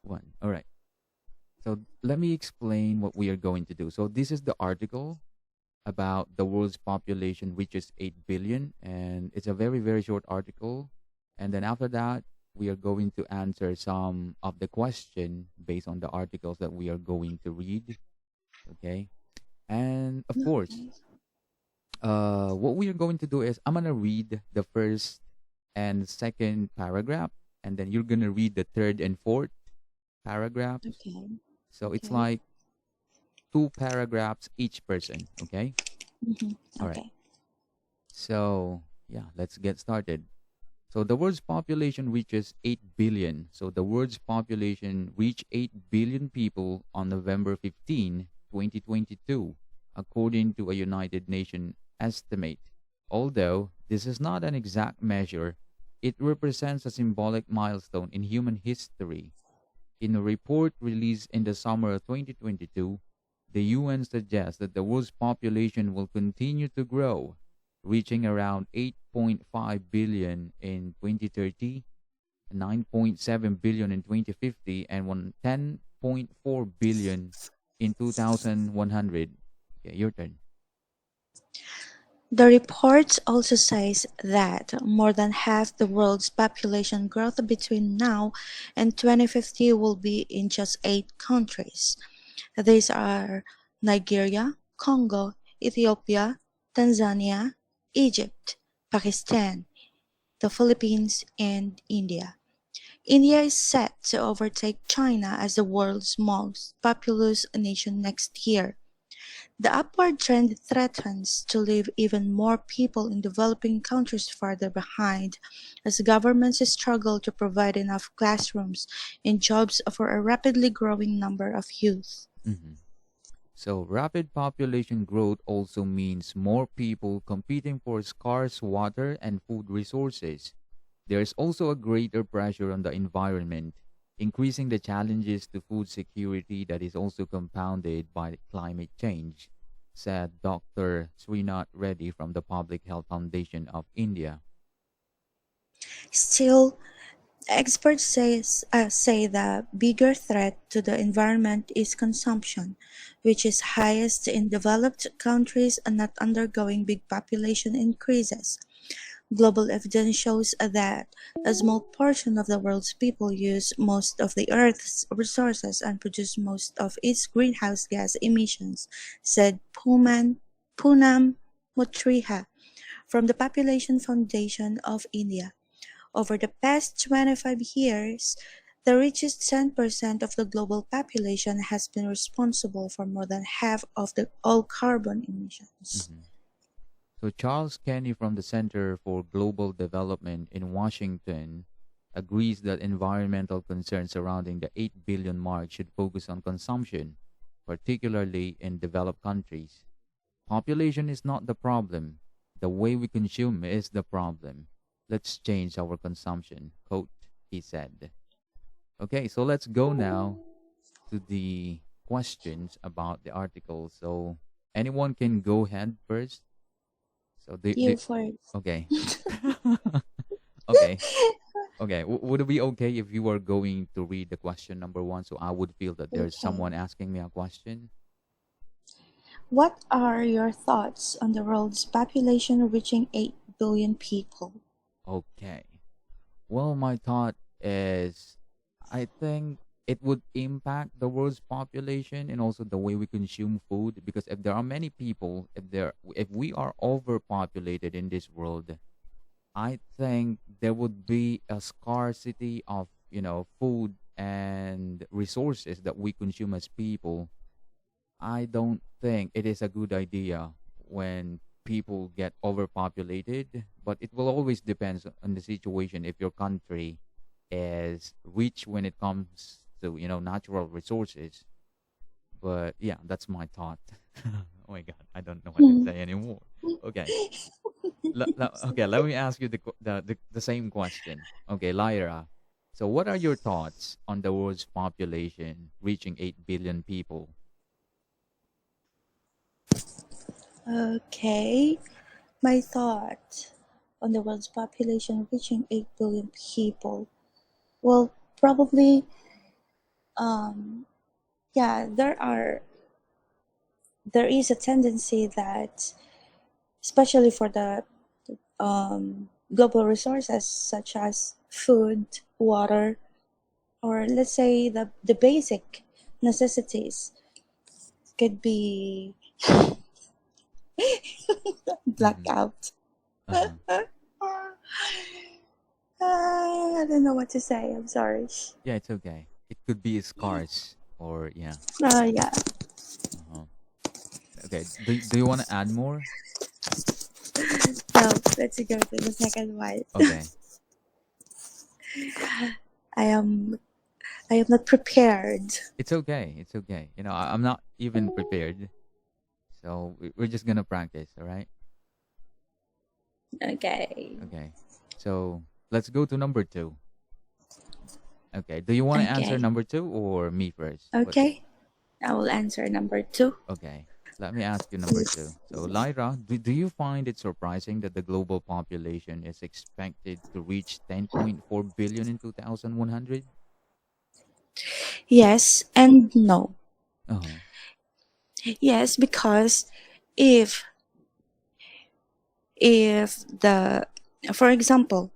One. All right. So let me explain what we are going to do. So this is the article about the world's population reaches 8 billion, and it's a very, very short article. And then after that, we are going to answer some of the question based on the articles that we are going to read. Okay. And of course, Okay. what we are going to do is I'm going to read the first and second paragraph, and then you're going to read the third and fourth paragraphs. Okay. So it's Okay. like two paragraphs each person. Okay. Mm-hmm. All right. Okay. So, yeah, let's get started. So, the world's population reaches 8 billion. So, the world's population reached 8 billion people on November 15, 2022, according to a United Nations estimate. Although this is not an exact measure, it represents a symbolic milestone in human history. In a report released in the summer of 2022, the UN suggests that the world's population will continue to grow, reaching around 8.5 billion in 2030, 9.7 billion in 2050, and 10.4 billion in 2100. Okay, your turn. The report also says that more than half the world's population growth between now and 2050 will be in just 8 countries. These are Nigeria, Congo, Ethiopia, Tanzania, Egypt, Pakistan, the Philippines, and India. India is set to overtake China as the world's most populous nation next year. The upward trend threatens to leave even more people in developing countries farther behind, as governments struggle to provide enough classrooms and jobs for a rapidly growing number of youth. Mhm. So, rapid population growth also means more people competing for scarce water and food resources. There is also a greater pressure on the environment, increasing the challenges to food security that is also compounded by climate change, said Dr. Srinath Reddy from the Public Health Foundation of India. Still, experts say the bigger threat to the environment is consumption, which is highest in developed countries and not undergoing big population increases. Global evidence shows that a small portion of the world's people use most of the Earth's resources and produce most of its greenhouse gas emissions, said Poonam Mutriha from the Population Foundation of India. Over the past 25 years, the richest 10% of the global population has been responsible for more than half of the all carbon emissions. Mhm. So, Charles Kenny from the Center for Global Development in Washington agrees that environmental concerns surrounding the 8 billion mark should focus on consumption, particularly in developed countries. Population is not the problem. The way we consume is the problem. Let's change our consumption, quote, he said. Okay, so let's go now to the questions about the article. So anyone can go ahead first. So You first. okay. Okay. Okay. Would it be okay if you are going to read the question number one so I would feel that there's Okay. someone asking me a question? What are your thoughts on the world's population reaching 8 billion people? Okay. Well, my thought is I think it would impact the world's population and also the way we consume food because if there are many people, if we are overpopulated in this world, I think there would be a scarcity of, food and resources that we consume as people. I don't think it is a good idea when people get overpopulated, but it will always depend on the situation. If your country is rich when it comes to, natural resources. But yeah, that's my thought. Oh my God, I don't know what to Hmm. say anymore. Okay. Okay, let me ask you the same question. Okay, Lyra. So, what are your thoughts on the world's population reaching 8 billion people? Okay. My thought on the world's population reaching 8 billion people. Well, probably um, yeah, there is a tendency that, especially for the global resources such as food, water, or let's say the basic necessities could be Mm-hmm. blackout. Uh-huh. I don't know what to say. I'm sorry. Yeah, it's okay. It could be scars or yeah. Yeah. Uh-huh. Okay. Do you want to add more? So let's go to the second one. Okay. I am I am not prepared. It's okay. It's okay. I'm not even prepared. So we're just gonna practice, all right? Okay. Okay. So let's go to number two. Okay. Do you want to answer Okay. number two or me first? What? Okay. I will answer number two. Okay. Let me ask you number two. So, Lyra, do you find it surprising that the global population is expected to reach 10.4 billion in 2100? Yes and no. Uh-huh. Yes, because if if the for example,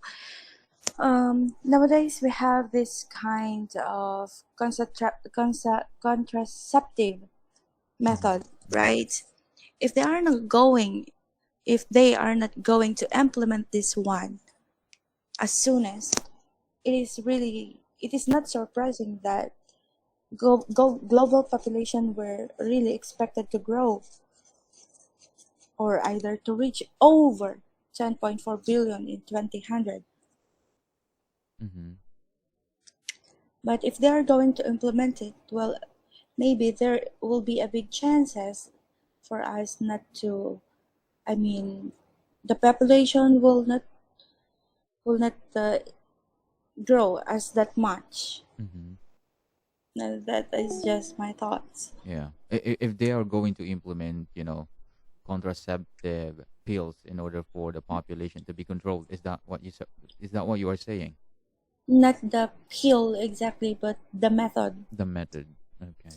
nowadays we have this kind of contraceptive Mm-hmm. method, right? If they are not going, if they are not going to implement this one as soon as, it is not surprising that global population were really expected to grow, or either to reach over 10.4 billion in 2000. Mm-hmm. But if they are going to implement it, well, maybe there will be a big chances for us not to, I mean, the population will not grow as that much. Mm-hmm. That is just my thoughts. Yeah. If they are going to implement, contraceptive pills in order for the population to be controlled, is that what you are saying? Not the pill exactly, but the method. The method. Okay.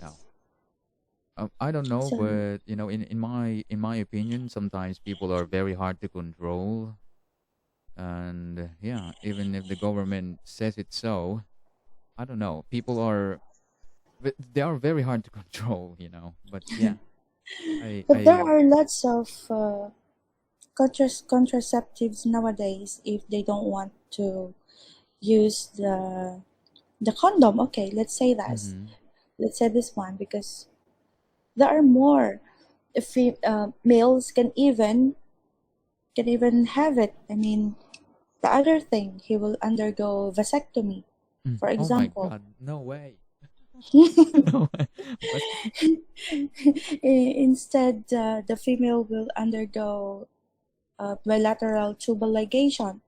Now, I don't know, So but in my opinion, sometimes people are very hard to control, and yeah, even if the government says it's so, I don't know. People are, but they are very hard to control, But yeah, but there I. are lots of contraceptives nowadays if they don't want to use the condom. Okay, Mm-hmm. let's say this one, because there are more. If males can even have it. I mean, the other thing, he will undergo vasectomy, for Oh my example. God! No way! No way! But. Instead, the female will undergo bilateral tubal ligation.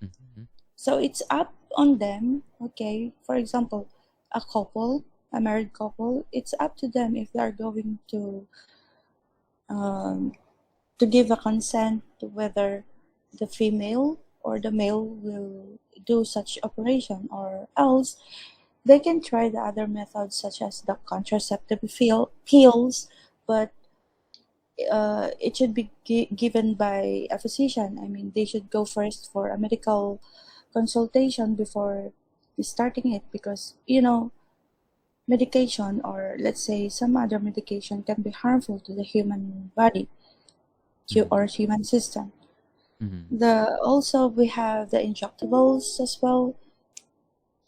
Mm-hmm. So it's up on them. Okay, for example, a married couple, it's up to them if they are going um, to give a consent to whether the female or the male will do such operation, or else they can try the other methods such as the contraceptive pills, but it should be given by a physician. I mean, they should go first for a medical consultation before starting it, because medication, or let's say some other medication, can be harmful to the human body, or Mm-hmm. human system. Mm-hmm. The Also, we have the injectables as well.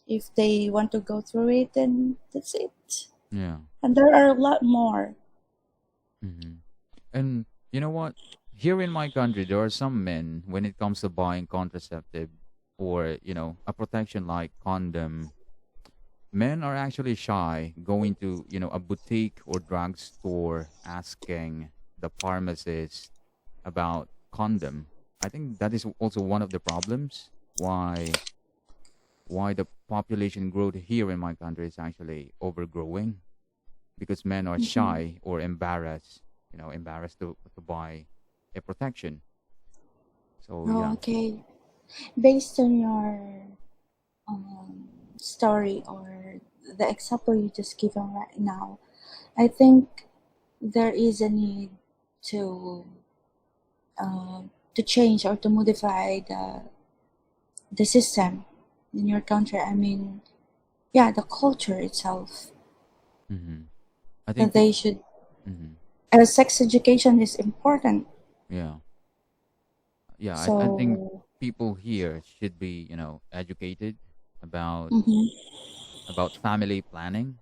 If they want to go through it, then that's it. Yeah. And there are a lot more. Mm-hmm. And you know what? Here in my country, there are some men, when it comes to buying contraceptive or, a protection like condom, men are actually shy going to, a boutique or drugstore asking the pharmacist about condom. I think that is also one of the problems why the population growth here in my country is actually overgrowing, because men are Mhm. shy or embarrassed to buy a protection. So Oh, yeah. okay. Based on your um, story or the example you just given right now, I think there is a need to uh, to change or to modify the system in your country. I mean, yeah, the culture itself. Mm-hmm. I That think they should. mm-hmm. Sex education is important. Yeah, yeah. I think So, people here should be, educated about mhm, family planning.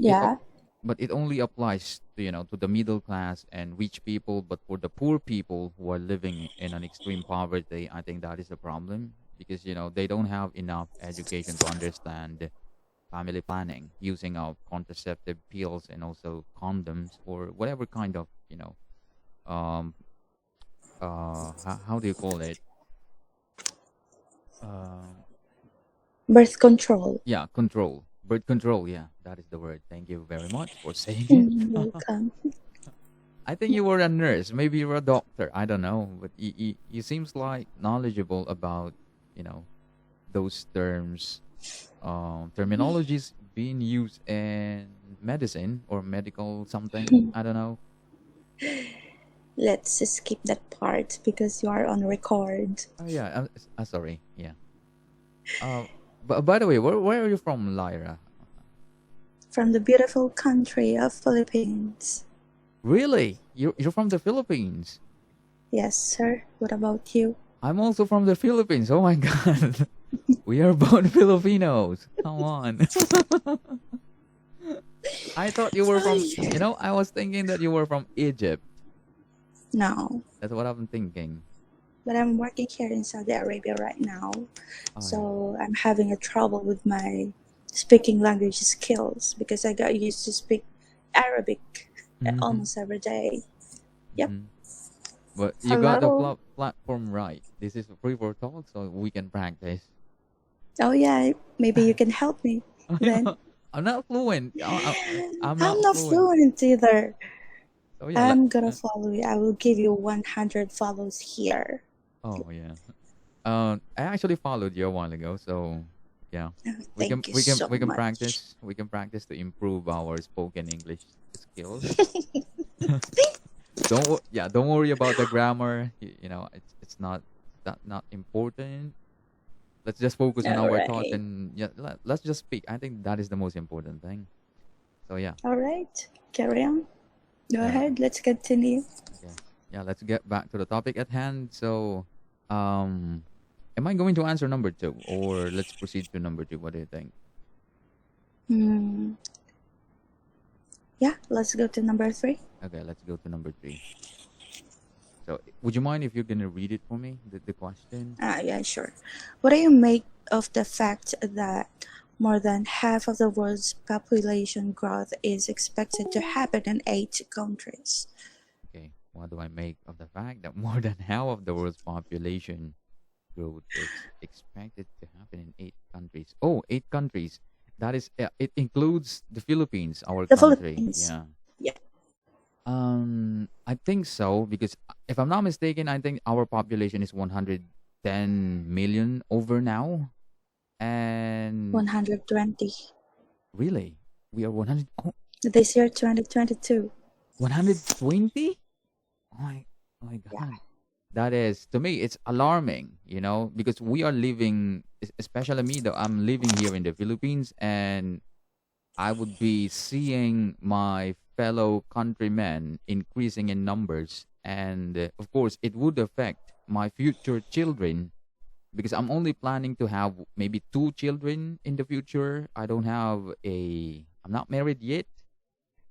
It o- yeah, but it only applies to, to the middle class and rich people. But for the poor people who are living in an extreme poverty, I think that is a problem because they don't have enough education to understand family planning, using of contraceptive pills and also condoms or whatever kind of um how do you call it, um birth control. yeah, control, birth control, yeah, that is the word. Thank you very much for saying it. Welcome. I think you were a nurse, maybe you're a doctor, I don't know, but you seems like knowledgeable about you know those terms, terminologies being used in medicine or medical something, I don't know. Let's skip that part because you are on record. Oh yeah, sorry, yeah. uh but by the way, where are you from, Lyra? From the beautiful country of Philippines. Really? You're from the Philippines? Yes, sir. What about you? I'm also from the Philippines. Oh my god. We are both Filipinos. Come on. I thought you were from, Ay. I was thinking that you were from Egypt. No, That's what I'm thinking. but I'm working here in Saudi Arabia right now. Oh yeah. So I'm having a trouble with my speaking language skills because I got used to speak Arabic Mm-hmm. almost every day. Yep. Mm-hmm. But you got the Hello. platform right. This is a free for talk, so we can practice. Oh yeah, maybe you can help me then. I'm not fluent. I'm I'm not not fluent. fluent either. So yeah. I'm gonna follow you. I will give you 100 follows here. Oh yeah. I actually followed you a while ago, so yeah, Oh, we can thank you we can so we can much. practice. We can practice to improve our spoken English skills. Don't worry about the grammar. It's not important. Let's just focus on All our talk right. and yeah, let's just speak. I think that is the most important thing. So yeah, All right. Carry on. Go yeah, ahead. Let's continue. okay, yeah. Let's get back to the topic at hand. So, um, am I going to answer number two, or let's proceed to number two? What do you think? Hmm. Yeah, let's go to number three. Okay, let's go to number three. So, would you mind if you're gonna read it for me, the question? Yeah, sure. What do you make of the fact that more than half of the world's population growth is expected to happen in 8 countries? Okay, what do I make of the fact that more than half of the world's population growth is expected to happen in 8 countries? Oh, 8 countries. That is, it includes the Philippines, our The country. Philippines. Yeah. Yeah, I think so because if I'm not mistaken, I think our population is 110 million over now, and 120. really, we are 100. Oh, This year, 2022. 120. Oh my Yeah. god. That is, to me, it's alarming, because we are living, especially me, though, I'm living here in the Philippines, and I would be seeing my fellow countrymen increasing in numbers. And of course, it would affect my future children because I'm only planning to have maybe two children in the future. I'm not married yet.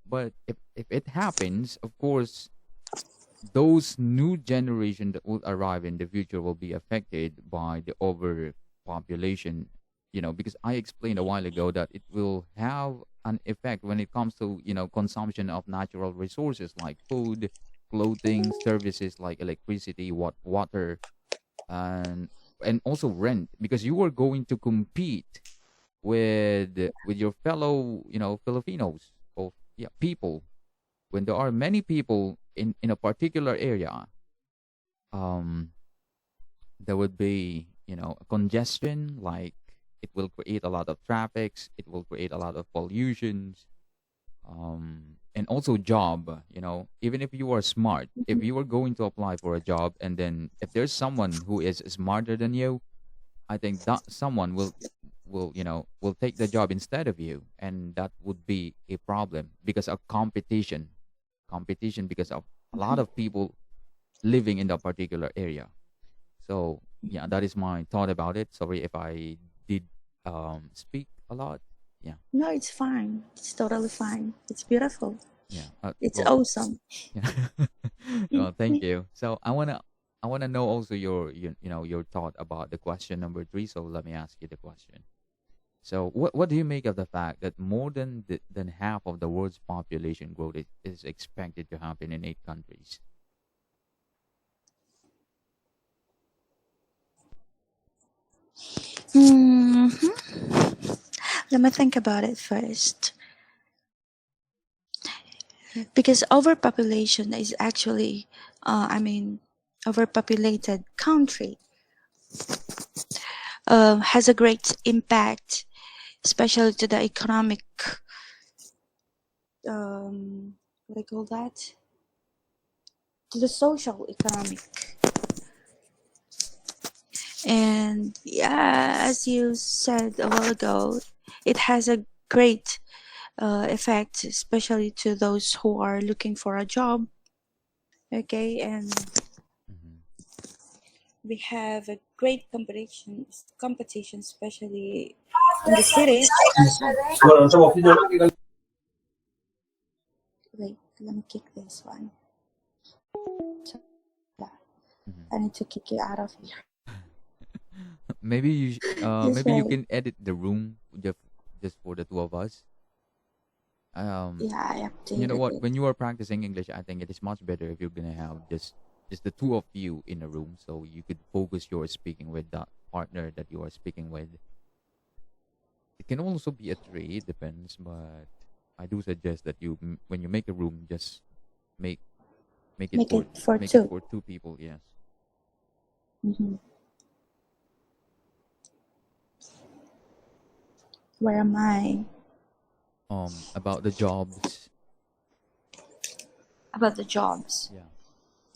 But if it happens, of course, those new generation that will arrive in the future will be affected by the overpopulation, because I explained a while ago that it will have an effect when it comes to consumption of natural resources like food, clothing, services like electricity, water, and also rent, because you are going to compete with your fellow Filipinos, or yeah, people. When there are many people in a particular area, um there would be a congestion, like it will create a lot of traffics. It will create a lot of pollutions, and also job. Even if you are smart, if you are going to apply for a job, and then if there's someone who is smarter than you, I think that someone will take the job instead of you, and that would be a problem because of competition because of a lot of people living in that particular area. So yeah, that is my thought about it. Sorry if I did speak a lot. Yeah, No, it's fine. It's totally fine. It's beautiful. yeah. It's Well, awesome. yeah. Well, thank you. So I wanna know also your thought about the question number three. So let me ask you the question. So what do you make of the fact that more than half of the world's population growth is expected to happen in 8 countries? hmm Let me think about it first. Because overpopulation is actually, I mean, overpopulated country has a great impact, especially to the economic, what do you call that? To the social economic. And yeah, as you said a while ago, it has a great effect, especially to those who are looking for a job. Okay, and Hmm. we have a great competition, especially in the cities. Wait, let me kick this one. So, yeah, Hmm. I need to kick you out of here. Just maybe you wait. can edit the room just for the two of us. Yeah, I You know updated what? it. When you are practicing English, I think it is much better if you're gonna have just the two of you in a room, so you could focus your speaking with that partner that you are speaking with. It can also be a three, it depends, but I do suggest that when you make a room, just make make it Make for it for make it two. for two people. Yes. Mm-hmm. Where am I? About the jobs. About the jobs. Yeah.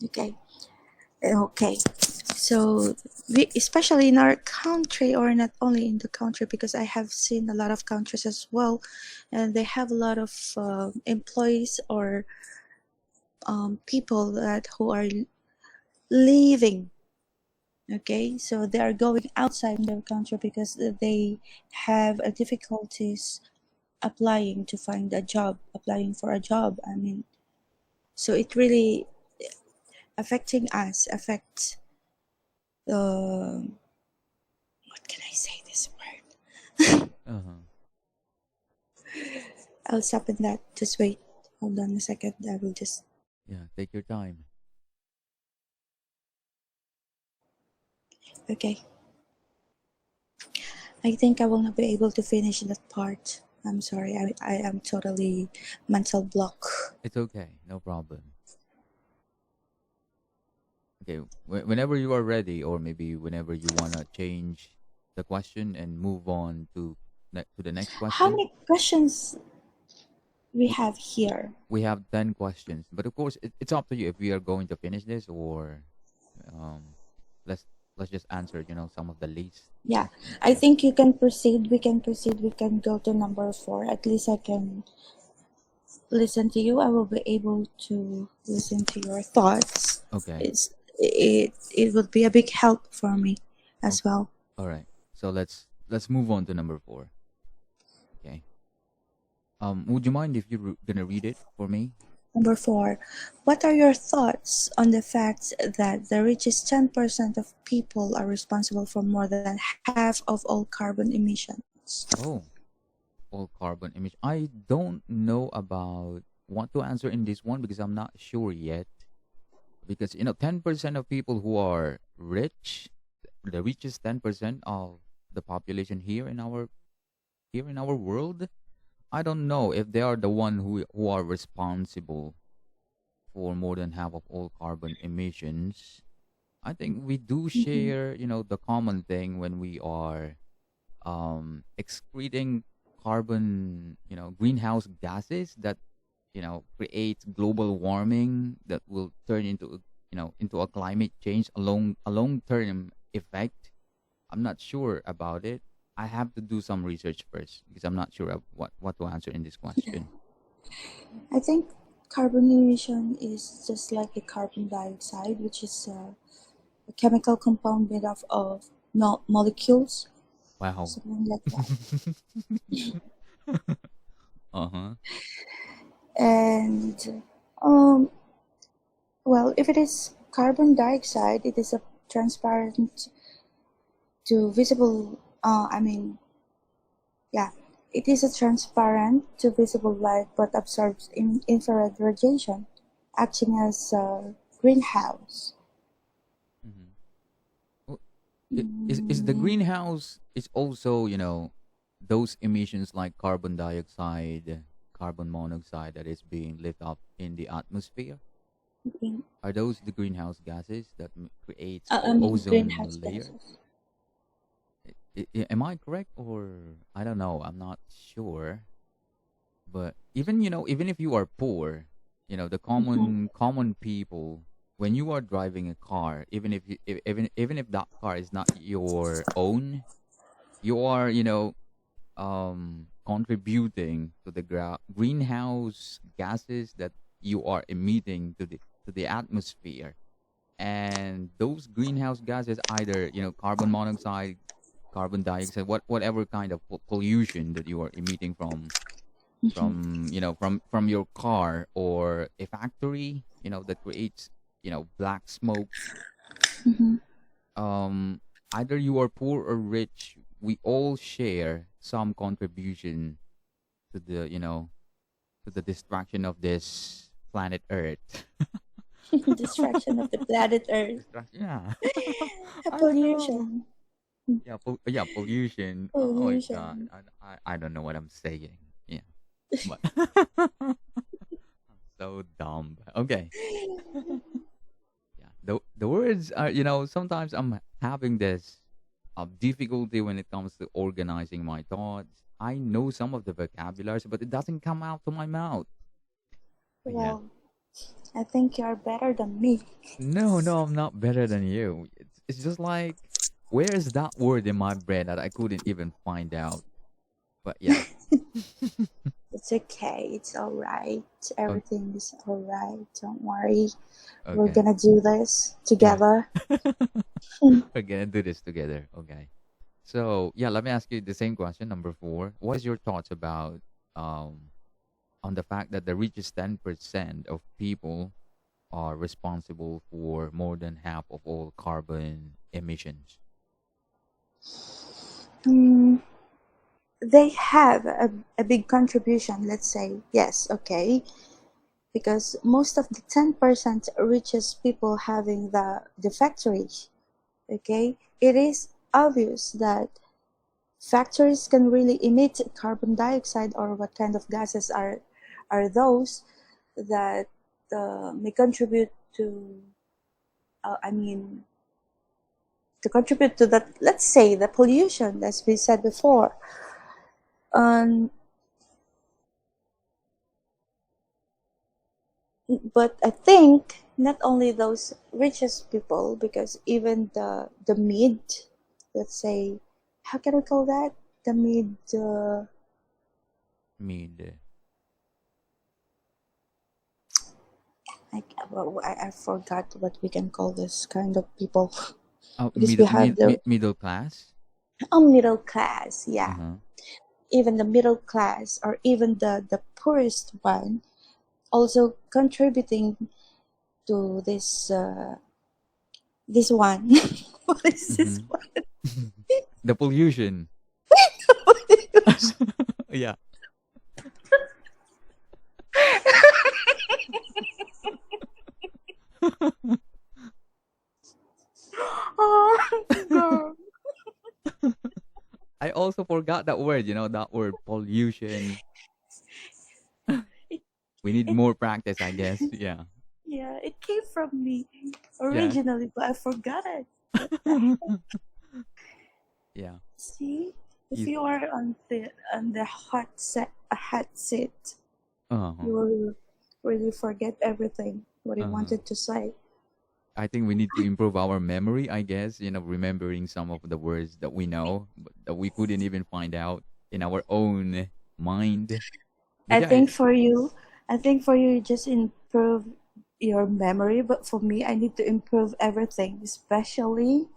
Okay. Okay. So we, especially in our country, or not only in the country, because I have seen a lot of countries as well, and they have a lot of employees or people that who are leaving. Okay, so they are going outside their country because they have difficulties applying to find a job, applying for a job. I mean, so it really affecting us, affects the, what can I say this word? Uh huh. I'll stop in that. Just wait. Hold on a second. I will just. Yeah. Take your time. Okay. I think I will not be able to finish that part. I'm sorry. I am totally mental block. It's okay. No problem. Okay. Whenever you are ready, or maybe whenever you wanna change the question and move on to the next How question. many questions we W- have here? We have 10 questions, but of course, it's up to you if we are going to finish this, or um, let's let's just answer, some of the least Yeah, questions. I Yeah. think you can proceed. We can proceed. We can go to number four. At least I can listen to you. I will be able to listen to your thoughts. Okay. It would be a big help for me Oh, as well. all right. So let's move on to number four. Okay. Would you mind if you're gonna read it for me? Number four, what are your thoughts on the fact that the richest 10% of people are responsible for more than half of all carbon emissions? Oh, all carbon emission. I don't know about what to answer in this one because I'm not sure yet. Because 10% of people who are rich, the richest 10% of the population here in our world, I don't know if they are the one who are responsible for more than half of all carbon emissions. I think we do Mhm. share, the common thing when we are excreting carbon, greenhouse gases that create global warming that will turn into a climate change, a long term effect. I'm not sure about it. I have to do some research first because I'm not sure of what to answer in this question. I think carbon emission is just like a carbon dioxide, which is a chemical compound made of molecules, Wow. something like that. Uh-huh. And um, well, if it is carbon dioxide, it is a transparent to visible. Yeah, it is a transparent to visible light, but absorbs infrared radiation, acting as a greenhouse. Hmm. Well, is the Mm, greenhouse is also, those emissions like carbon dioxide, carbon monoxide that is being lit up in the atmosphere? green, Are those the greenhouse gases that creates greenhouse ozone layer? gases. Am I correct, or I don't know? I'm not sure. But even if you are poor, the Mhm, common people, when you are driving a car, even if even if that car is not your own, you are contributing to the greenhouse gases that you are emitting to the atmosphere. And those greenhouse gases, either carbon monoxide, carbon dioxide, whatever kind of pollution that you are emitting mhm, from your car or a factory, that creates black smoke. mhm. um Either you are poor or rich, we all share some contribution to the destruction of this planet Earth. Destruction of the planet Earth. Destruction, yeah. I don't know. Pollution. Yeah, pollution. Oh my god, Pollution. I don't know what I'm saying. Yeah, but so dumb. Okay. Yeah, the words are, sometimes I'm having this difficulty when it comes to organizing my thoughts. I know some of the vocabularies, but it doesn't come out to my mouth. But yeah. Well, I think you're better than me. No, no, I'm not better than you. It's just like, where is that word in my brain that I couldn't even find out? But yeah. It's okay. It's all right. O- Everything is all right. Don't worry. We're Okay. gonna do this Yeah. together. Mm. We're gonna do this together. Okay. So yeah, let me ask you the same question, number four. What is your thoughts about um on the fact that the richest 10% of people are responsible for more than half of all carbon emissions? Mm, they have a big contribution, let's say. Yes, okay. Because most of the 10% richest people having the factories, okay, it is obvious that factories can really emit carbon dioxide, or what kind of gases are those that may contribute to I mean to contribute to that, let's say, the pollution, as we said before. um, but I think not only those richest people, because even the mid, let's say, how can we call that, the mid, Mid, well, I forgot what we can call this kind of people. oh, Because we have the middle class. middle class, Uh yeah, huh. even the middle class, or even the poorest one, also contributing to this one. What is this Mm-hmm. one? The pollution. Yeah. Oh, God. I also forgot that word. That word pollution. It, We need it more practice, I guess. Yeah. yeah, it came from me Yeah. originally, but I forgot it. What the heck? Yeah. See? If You, you are on the hot seat, uh-huh, you will really forget everything what you uh-huh. wanted to say. I think we need to improve our memory, I guess, remembering some of the words that we know, but that we couldn't even find out in our own mind. But I yeah, think for you, I think for you, you just improve your memory, but for me, I need to improve everything, especially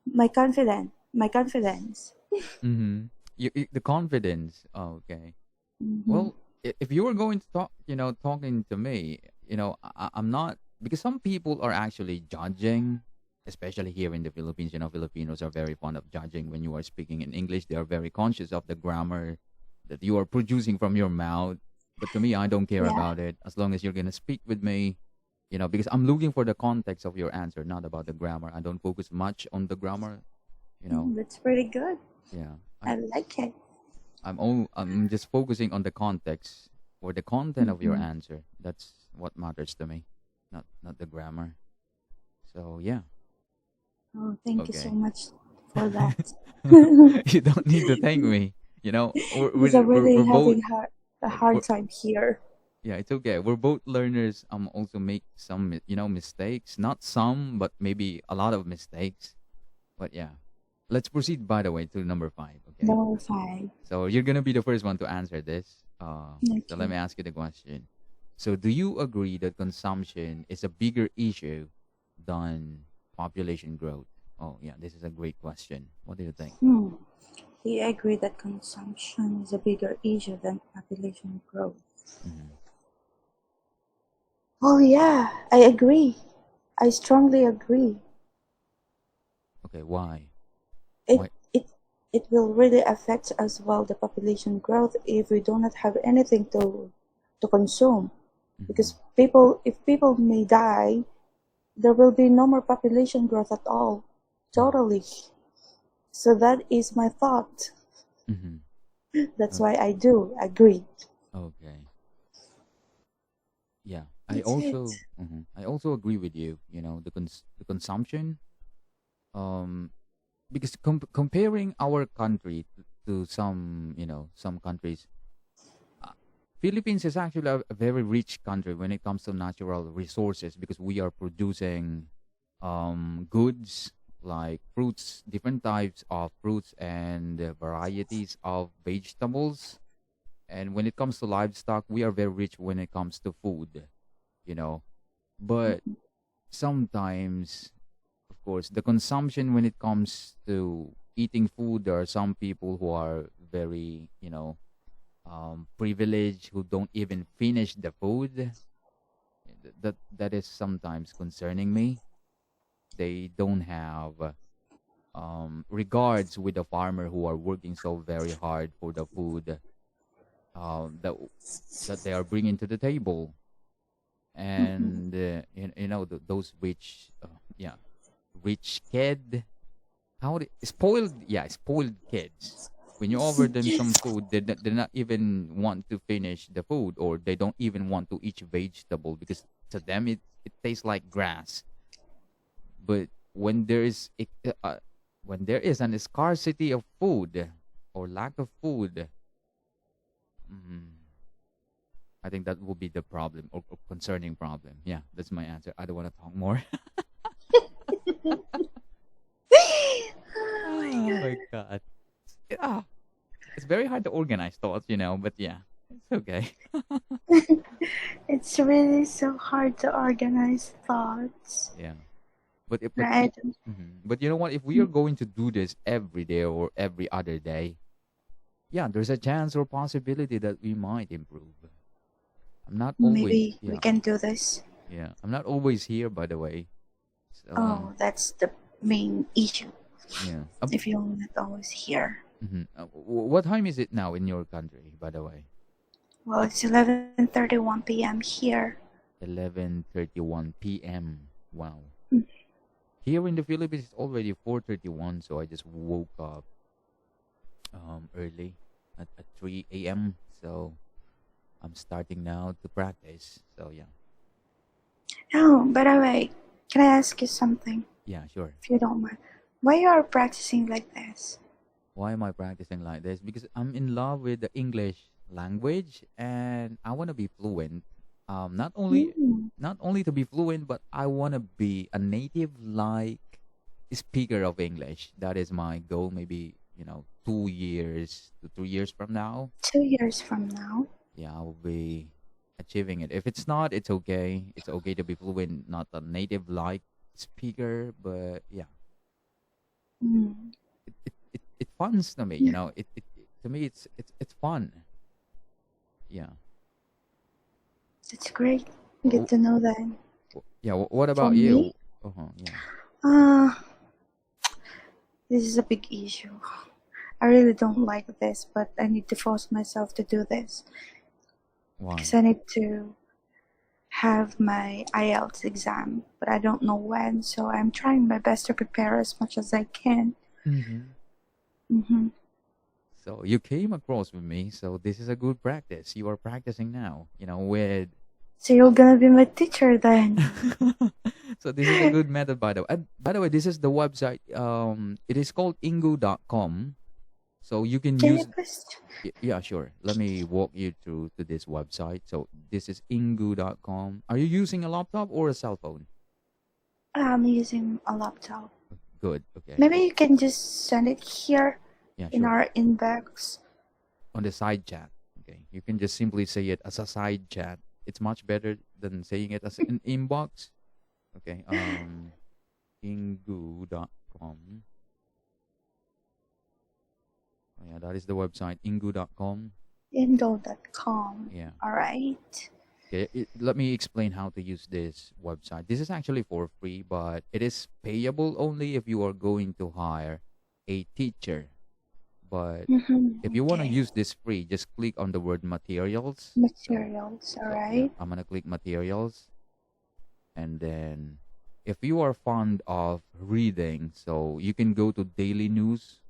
my confidence. mm-hmm. The confidence. Oh, okay. Hmm. Well, if you were going to talk, talking to me, I'm not, because some people are actually judging, especially here in the Philippines. Filipinos are very fond of judging when you are speaking in English. They are very conscious of the grammar that you are producing from your mouth. But to me, I don't care Yeah, about it as long as you're gonna speak with me. Because I'm looking for the context of your answer, not about the grammar. I don't focus much on the grammar. You know, that's pretty good. yeah. I like it. I'm just focusing on the context or the content of your Hmm. answer. That's what matters to me, not the grammar. So yeah, Oh, thank you so okay. much for that. You don't need to thank me. We're Because I'm we're, we're, really we're both. having a uh, hard We're, time here. yeah, it's okay. We're both learners. Also make some mistakes. Not some, but maybe a lot of mistakes. But yeah, let's proceed. By the way, to number 5. Okay. Number five. So you're gonna be the first one to answer this. So let Okay. me ask you the question. So do you agree that consumption is a bigger issue than population growth? Oh yeah, this is a great question. What do you think? Hmm. Do you agree that consumption is a bigger issue than population growth? Hmm. Oh yeah, I agree. I strongly agree. Okay, why? It Why? it it will really affect as well the population growth if we do not have anything to consume. Hmm. Because people if people may die, there will be no more population growth at all. Totally. So that is my thought. Hmm. That's why I do agree. Okay. Yeah, That's it. I also agree with you. The consumption. Um, because comparing our country to some countries, uh, Philippines is actually a very rich country when it comes to natural resources because we are producing goods like fruits, different types of fruits and varieties of vegetables. And when it comes to livestock, we are very rich when it comes to food, you know. But sometimes, of course, the consumption when it comes to eating food, there are some people who are very, privileged who don't even finish the food. That is sometimes concerning me. They don't have regards with the farmer who are working so very hard for the food that they are bringing to the table, and those rich, yeah, rich kid, spoiled kids. When you offer them some food, they not even want to finish the food, or they don't even want to eat vegetable because to them it tastes like grass. But when there is an scarcity of food or lack of food, mm, I think that will be the problem or concerning problem. Yeah, that's my answer. I don't want to talk more. Oh my Oh god. my god. Yeah, it's very hard to organize thoughts, but yeah, it's okay. It's really so hard to organize thoughts. Yeah, but if, but Right? but you know what? If we are going to do this every day or every other day, yeah, there's a chance or possibility that we might improve. I'm not always, Maybe we can do this. yeah, I'm not always here, by the way. So Oh, that's the main issue. yeah. If you're not always here. What time is it now in your country, by the way? Well, it's 11:31 p.m. here. 11:31 p.m. Wow. Here in the Philippines, it's already 4:31, so I just woke up early at 3 a.m. So I'm starting now to practice. So yeah, Oh, by the way, can I ask you something, yeah, sure. if you don't mind? Why you are practicing like this? Why am I practicing like this? Because I'm in love with the English language and I want to be fluent. Not only Mm, to be fluent, but I want to be a native like speaker of English. That is my goal. Maybe 2 years to 3 years from now. 2 years from now. Yeah, I will be achieving it. If it's not, it's okay. It's okay to be fluent, not a native like speaker, but yeah, Mm, it funs to me. To me it's fun. Yeah. that's great. Good Wh- to know that. Yeah. What For about me, you? Yeah. uh, this is a big issue. I really don't like this, but I need to force myself to do this because Why? I need to have my IELTS exam, but I don't know when, so I'm trying my best to prepare as much as I can. Mm-hmm. Hmm. So you came across with me. So this is a good practice. You are practicing now. With. So you're gonna be my teacher then. So this is a good method, by the way. By the way, this is the website. It is called ingu.com. So you can Can you use. please? Yeah, sure. Let me walk you through to this website. So this is ingu.com. Are you using a laptop or a cell phone? I'm using a laptop. Good. Okay. Maybe you can just send it here Yeah, in sure. our inbox. On the side chat. Okay. You can just simply say it as a side chat. It's much better than saying it as an inbox. Okay. Ingu.com. Oh, yeah, that is the website. Ingu.com. Indo.com. Yeah. Alright. Okay, let me explain how to use this website. This is actually for free, but it is payable only if you are going to hire a teacher. But if you want to Okay. use this free, just click on the word materials. Materials. So yeah, Alright. I'm gonna click materials, and then if you are fond of reading, so you can go to daily news.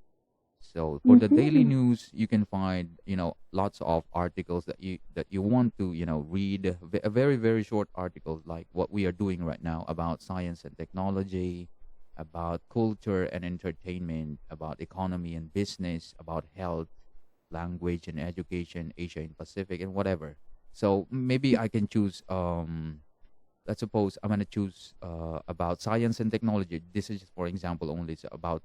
So for the daily Mm-hmm. news, you can find lots of articles that you want to read. A very very short articles like what we are doing right now about science and technology, about culture and entertainment, about economy and business, about health, language and education, Asia and Pacific, and whatever. So maybe I can choose. Let's suppose I'm gonna choose about science and technology. This is for example only. It's about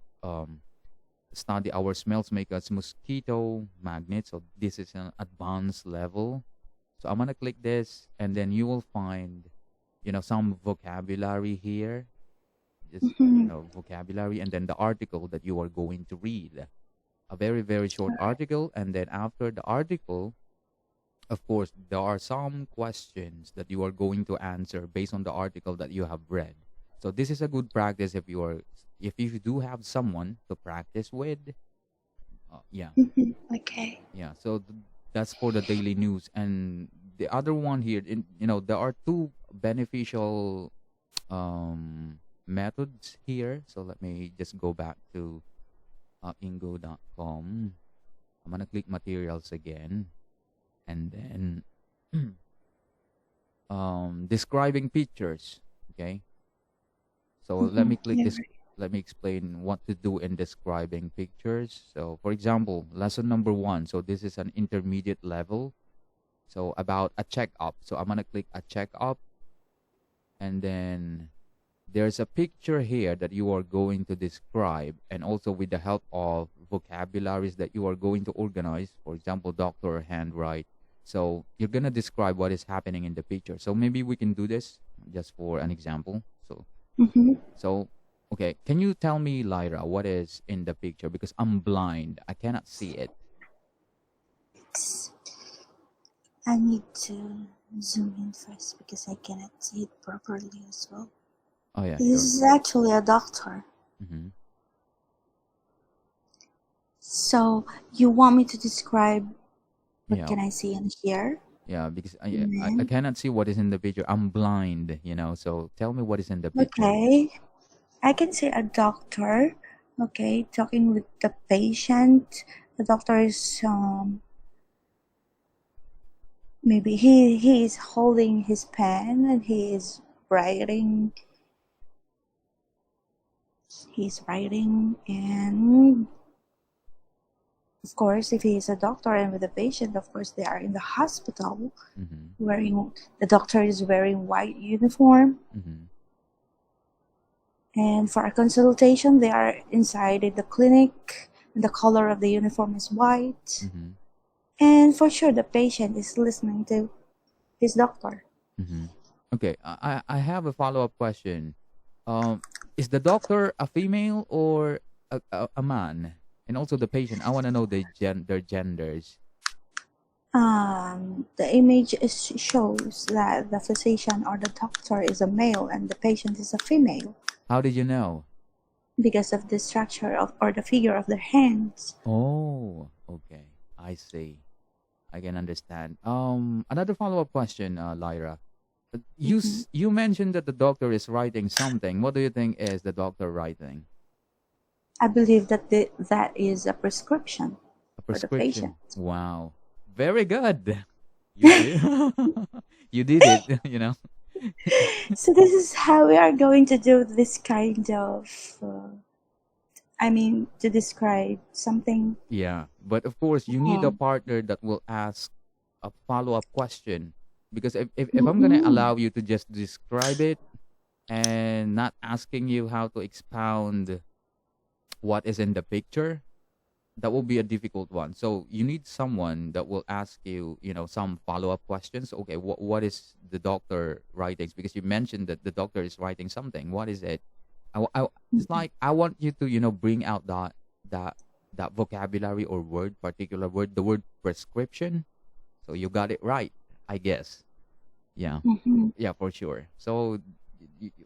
study our smells make us mosquito magnets. So this is an advanced level. So I'm gonna click this, and then you will find, some vocabulary here. Just Mm-hmm. vocabulary, and then the article that you are going to read. A very very short article, and then after the article, of course, there are some questions that you are going to answer based on the article that you have read. So this is a good practice if you do have someone to practice with. Yeah, Mm-hmm. Okay. yeah. So that's for the daily news, and the other one here, there are two beneficial methods here. So let me just go back to ingo.com. I'm gonna click materials again, and then describing pictures. Okay, so let Mm-hmm. me click Yeah. this. Let me explain what to do in describing pictures. So for example, lesson number 1. So this is an intermediate level. So about a checkup. So I'm gonna click a checkup, and then there's a picture here that you are going to describe, and also with the help of vocabularies that you are going to organize. For example, doctor handwrite. So you're gonna describe what is happening in the picture. So maybe we can do this just for an example. Mm-hmm. So okay, can you tell me, Lyra, what is in the picture? Because I'm blind, I cannot see it. I need to zoom in first because I cannot see it properly as well. Oh yeah, This sure. is actually a doctor. Mm-hmm. So you want me to describe what Yeah, can I see in here? yeah, because I And cannot see what is in the picture. I'm blind, so tell me what is in the picture. okay, I can see a doctor. Okay, talking with the patient. The doctor is maybe he is holding his pen and he is writing. He's writing and Of course, if he is a doctor and with a patient, of course, they are in the hospital Mm-hmm. wearing, the doctor is wearing white uniform. Mm-hmm. And for a consultation, they are inside in the clinic. And the color of the uniform is white. Mm-hmm. And for sure, the patient is listening to his doctor. Mm-hmm. Okay, I have a follow-up question. Um, is the doctor a female or a man? And also the patient. I want to know their genders. The image shows that the physician or the doctor is a male and the patient is a female How did you know? because of the structure of or the figure of their hands. Oh, okay. I see. I can understand. Another follow-up question, Lyra. Mhm. You mentioned that the doctor is writing something. What do you think is the doctor writing? I believe that that is a prescription A for the patient. prescription. Wow. Very good. You did. You did it, So this is how we are going to do this kind of, I mean, to describe something. Yeah. But of course, you need a Mm. partner that will ask a follow-up question because if I'm going to Mm-mm. allow you to just describe it and not asking you how to expound what is in the picture, that will be a difficult one. So you need someone that will ask you, some follow-up questions. Okay, what is the doctor writing? Because you mentioned that the doctor is writing something. What is it? It's like I want you to, bring out that that vocabulary or word, particular word, the word prescription. So you got it right, I guess. Yeah, Mm-hmm. yeah, for sure. So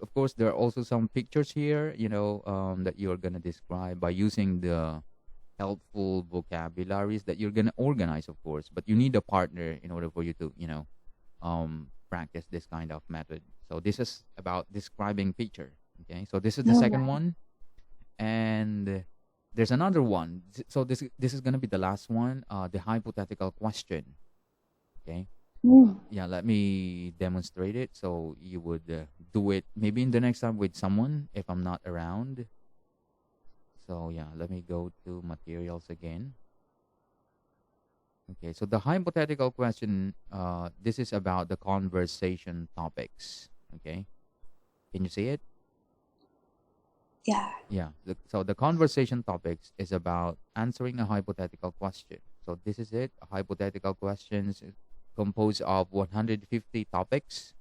of course there are also some pictures here, that you're gonna describe by using the helpful vocabularies that you're gonna organize, of course. But you need a partner in order for you to, practice this kind of method. So this is about describing picture. Okay, so this is the All second right. one, and there's another one. So this is gonna be the last one. The hypothetical question. Okay. Mm. Yeah, let me demonstrate it. So you would do it maybe in the next time with someone if I'm not around. So yeah, let me go to materials again. Okay, so the hypothetical question, this is about the conversation topics. Okay, can you see it? Yeah. Yeah. So the conversation topics is about answering a hypothetical question. So this is it. Hypothetical questions is composed of 150 topics.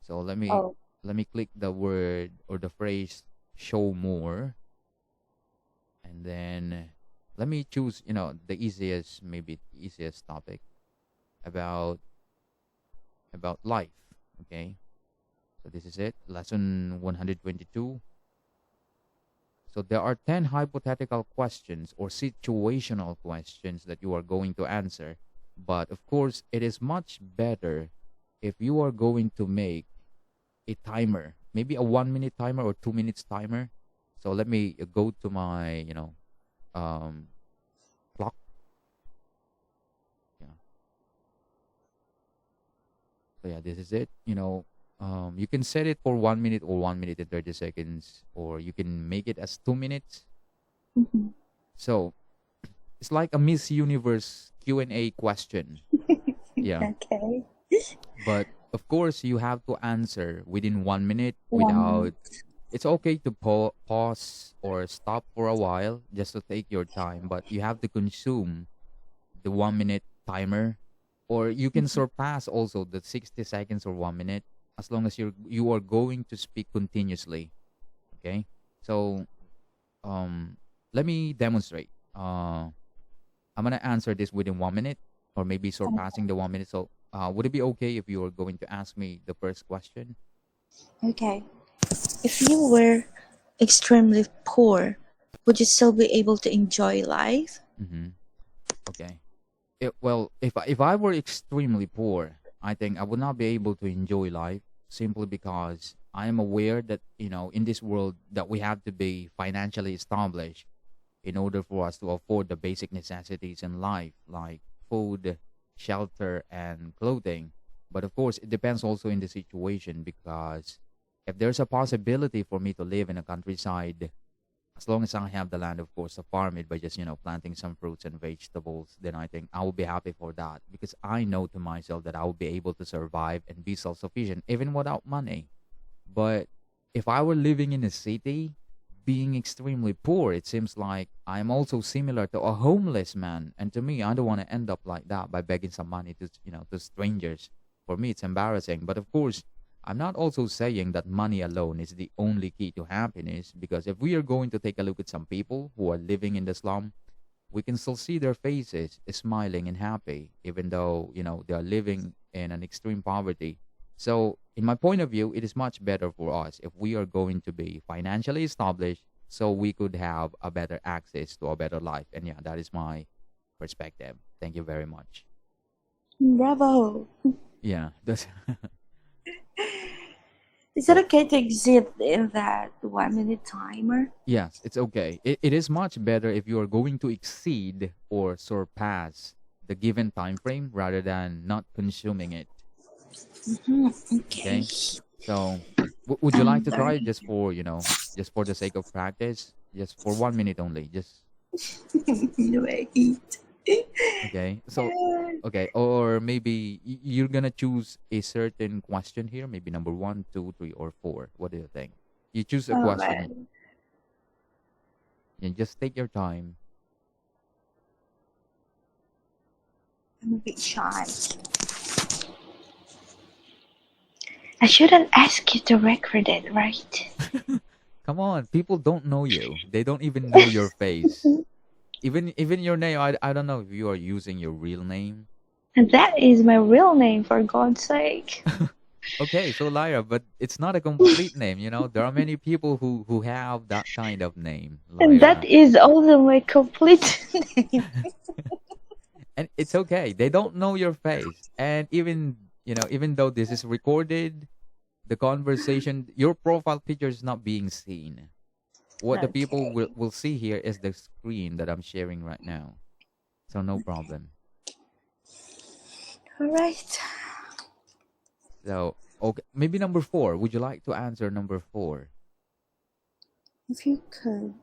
So Oh. let me click the word or the phrase "show more," and then let me choose the easiest, maybe easiest topic about life. Okay, so this is it, lesson 122. So there are 10 hypothetical questions or situational questions that you are going to answer, but of course it is much better if you are going to make a timer, maybe a 1 minute timer or 2 minutes timer. So let me go to my um clock. Yeah. So yeah, this is it. You can set it for 1 minute or 1 minute and 30 seconds, or you can make it as 2 minutes. Mm-hmm. So it's like a Miss Universe Q&A question. Yeah, Okay. but of course you have to answer within 1 minute One without. minute. It's okay to pause or stop for a while just to take your time, but you have to consume the 1 minute timer, or you can surpass also the 60 seconds or 1 minute as long as you are going to speak continuously. Okay, so um let me demonstrate. I'm gonna answer this within 1 minute or maybe surpassing the 1 minute. So would it be okay if you are going to ask me the first question? Okay. If you were extremely poor, would you still be able to enjoy life? Mm-hmm. Okay. Well, if I were extremely poor, I think I would not be able to enjoy life simply because I am aware that in this world that we have to be financially established in order for us to afford the basic necessities in life like food, shelter, and clothing. But of course, it depends also in the situation because if there's a possibility for me to live in a countryside As long as I have the land, of course, to farm it by just, planting some fruits and vegetables, then I think I will be happy for that because I know to myself that I will be able to survive and be self sufficient even without money. But if I were living in a city, being extremely poor, it seems like I'm also similar to a homeless man. And to me, I don't want to end up like that by begging some money to strangers. For me, it's embarrassing. But of course, I'm not also saying that money alone is the only key to happiness because if we are going to take a look at some people who are living in the slum, we can still see their faces smiling and happy, even though, they are living in an extreme poverty. So, in my point of view, it is much better for us if we are going to be financially established so we could have a better access to a better life. And yeah, that is my perspective. Thank you very much. Bravo. Yeah, that's Is it so. okay to exit in that 1 minute timer? Yes, it's okay. It is much better if you are going to exceed or surpass the given time frame rather than not consuming it. Hmm. Okay. Okay. So, would you like I'm to try very just for, just for the sake of practice, just for 1 minute only? Just wait. okay. So, okay, or maybe you're gonna choose a certain question here, maybe number one, two, three, or four. What do you think? You choose a Oh question man, and just take your time. I'm a bit shy. I shouldn't ask you to record it, right? Come on, people don't know you. They don't even know your face. Even your name. I don't know if you are using your real name. And that is my real name, for God's sake. Okay, so Lyra, but it's not a complete name. There are many people who have that kind of name, And that Lyra, is also my complete name. and it's okay. They don't know your face, and even though this is recorded, the conversation, your profile picture is not being seen. What the people Okay. will see here is the screen that I'm sharing right now. So no problem. All right. So okay, maybe number four. Would you like to answer number four? If you could,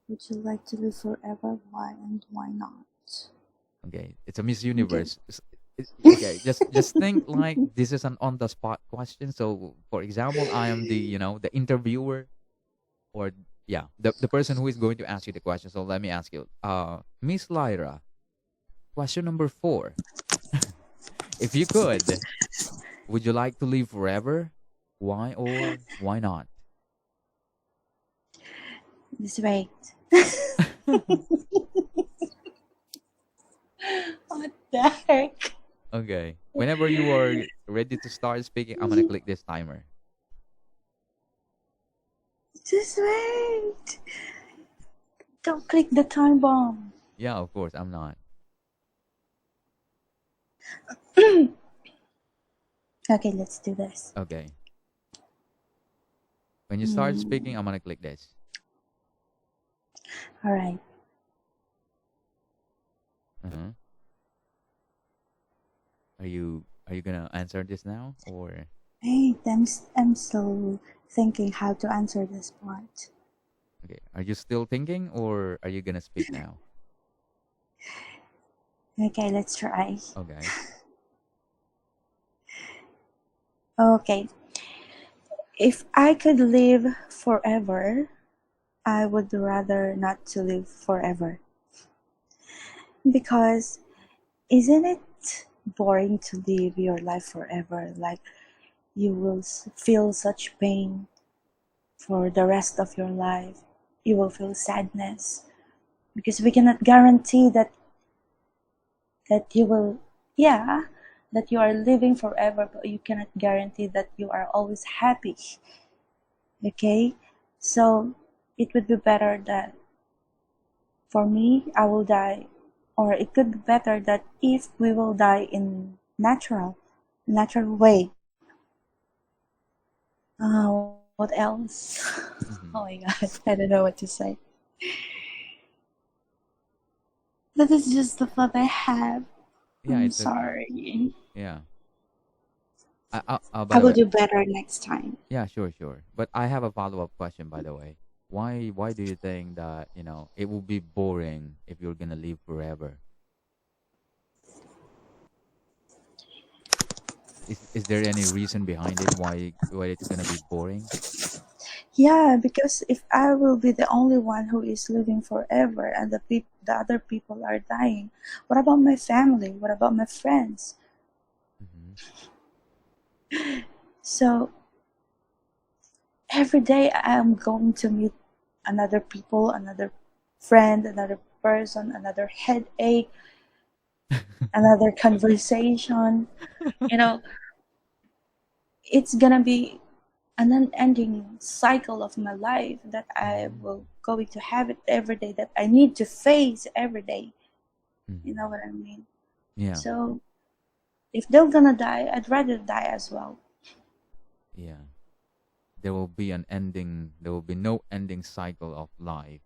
would you like to live forever? Why and why not? Okay, it's a Miss Okay. Universe. Okay, just think like this is an on the spot question. So, for example, I am the interviewer, or yeah, the person who is going to ask you the question. So let me ask you, Miss Lyra, question number four. If you could, would you like to live forever? Why or why not? Just wait. What the heck? Okay, whenever you are ready to start speaking, I'm gonna click this timer. Just wait. Don't click the time bomb. Yeah, of course, I'm not. Okay, let's do this. Okay, when you start Mm, speaking, I'm gonna click this. all right. Uh-huh. Are you gonna answer this now or Hey, I'm still thinking how to answer this part. okay? Are you still thinking or are you gonna speak now? Okay, let's try. Okay. Okay, if I could live forever, I would rather not to live forever. Because isn't it boring to live your life forever? Like you will feel such pain for the rest of your life. You will feel sadness because we cannot guarantee that you will, yeah, that you are living forever, but you cannot guarantee that you are always happy. Okay, so it would be better that for me I will die, or it could be better that if we will die in natural way. What else? Oh my Mm-hmm. god, I don't know what to say. That is just the thought I have. Yeah, I'm it's okay. sorry. Yeah. By I the will way, do better next time. yeah, sure, sure. But I have a follow up question, by the way. Why do you think that, it will be boring if you're gonna live forever? Is there any reason behind it why it's gonna be boring? Yeah, because if I will be the only one who is living forever and the other people are dying, what about my family? What about my friends? Mm-hmm. So every day I am going to meet another people, another friend, another person, another headache, another conversation. You know, it's gonna be an unending cycle of my life that I Mm-hmm. will going to have it every day that I need to face every day. You know Mm-hmm. what I mean? Yeah, So if they're gonna die, I'd rather die as well. yeah. There will be no ending cycle of life,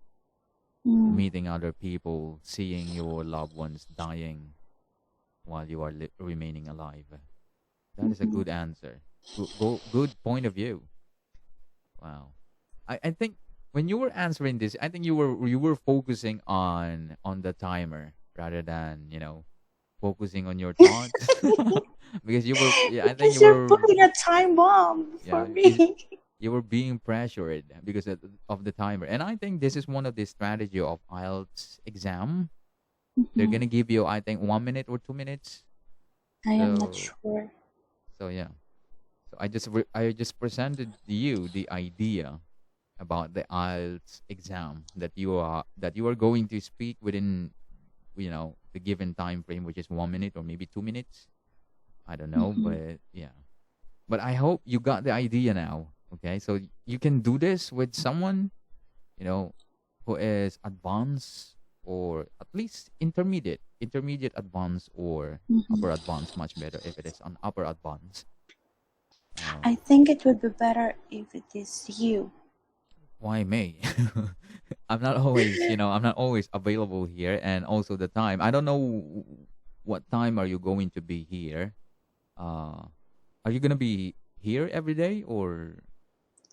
Mm, meeting other people, seeing your loved ones dying while you are remaining alive. That is a mm-mm, good answer. Good point of view. Wow. I think when you were answering this, I think you were focusing on the timer rather than, focusing on your thoughts. Because I think because you're putting a time bomb for yeah, me. you were being pressured because of the timer. And I think this is one of the strategy of IELTS exam. They're Mhm. gonna give you, I think, 1 minute or 2 minutes. I am not So sure. so yeah. So I just presented to you the idea about the IELTS exam that you are going to speak within, the given time frame, which is 1 minute or maybe 2 minutes. I don't know, Mhm. but yeah. But I hope you got the idea now. Okay, so you can do this with someone, you know who is advanced or at least intermediate advanced or Mhm. upper advanced, much better if it is an upper advanced. I um think it would be better if it is you. why me? I'm not always available here, and also the time, I don't know what time are you going to be here. uh are you gonna be here every day, or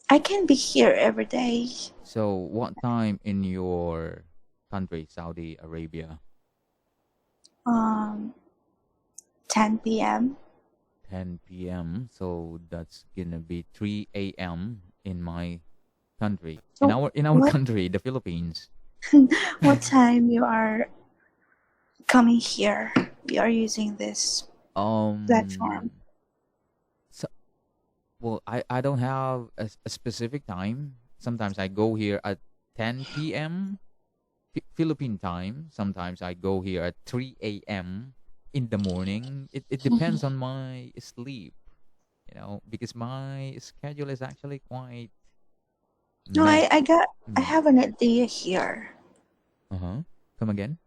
I can be here every day. so what time in your country, Saudi Arabia? Um, 10 p.m. 10 p.m. So that's gonna be 3 a.m. in my country. In So our what country, the Philippines. what time you are coming here? We are using this platform. um so, well, I don't have a specific time. Sometimes I go here at 10 p.m. Philippine time. Sometimes I go here at 3 a.m. in the morning. It depends on my sleep, because my schedule is actually quite No, mess. I Mm. have an idea here. Uh-huh. Come again?